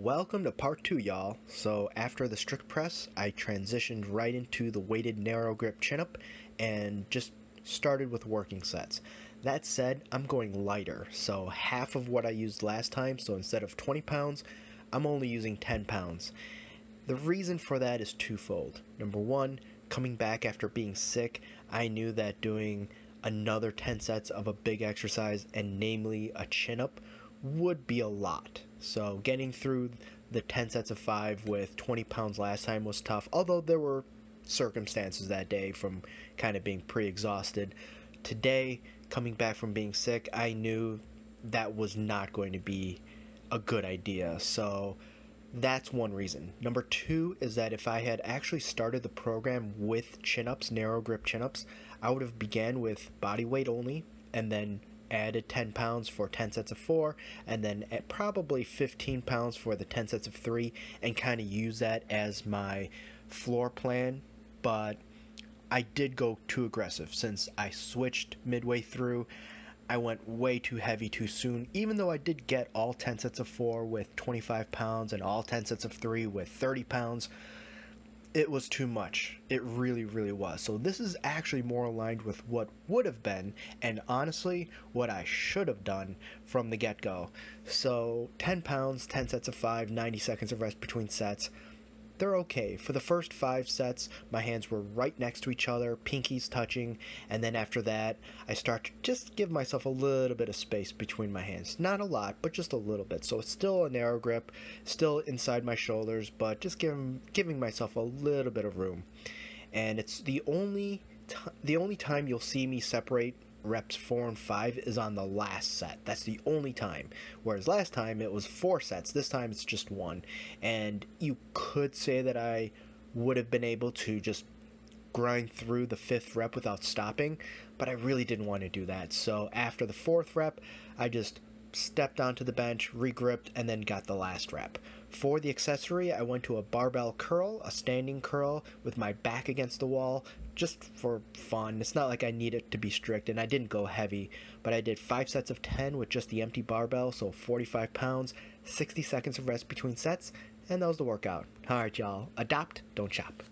welcome to part 2, y'all. So after the strict press, I transitioned right into the weighted narrow grip chin-up and just started with working sets. That said, I'm going lighter, so half of what I used last time, so instead of 20 pounds, I'm only using 10 pounds. The reason for that is twofold. Number one, coming back after being sick, I knew that doing another 10 sets of a big exercise, and namely a chin-up, would be a lot. So getting through the 10 sets of 5 with 20 pounds last time was tough, although there were circumstances that day from kind of being pre-exhausted. Today, coming back from being sick, I knew that was not going to be a good idea. So that's one reason. Number two is that if I had actually started the program with chin-ups, narrow grip chin-ups, I would have began with body weight only and then added 10 pounds for 10 sets of 4, and then at probably 15 pounds for the 10 sets of 3, and kind of use that as my floor plan. But I did go too aggressive since I switched midway through. I went way too heavy too soon, even though I did get all 10 sets of 4 with 25 pounds and all 10 sets of 3 with 30 pounds. It was too much. It really, really was. So this is actually more aligned with what would have been, and honestly, what I should have done from the get-go. So 10 pounds, 10 sets of 5, 90 seconds of rest between sets. They're okay. For the first 5 sets, my hands were right next to each other, pinkies touching, and then after that, I start to just give myself a little bit of space between my hands. Not a lot, but just a little bit. So it's still a narrow grip, still inside my shoulders, but just giving myself a little bit of room. And it's the only time you'll see me separate reps 4 and 5 is on the last set. That's the only time. Whereas last time it was 4 sets. This time it's just 1. And you could say that I would have been able to just grind through the 5th rep without stopping, but I really didn't want to do that. So after the 4th rep, I just stepped onto the bench, regripped, and then got the last rep. For the accessory, I went to a barbell curl, a standing curl with my back against the wall, just for fun. It's not like I need it to be strict, and I didn't go heavy, but I did 5 sets of 10 with just the empty barbell, so 45 pounds, 60 seconds of rest between sets, and that was the workout. Alright y'all, adopt, don't chop.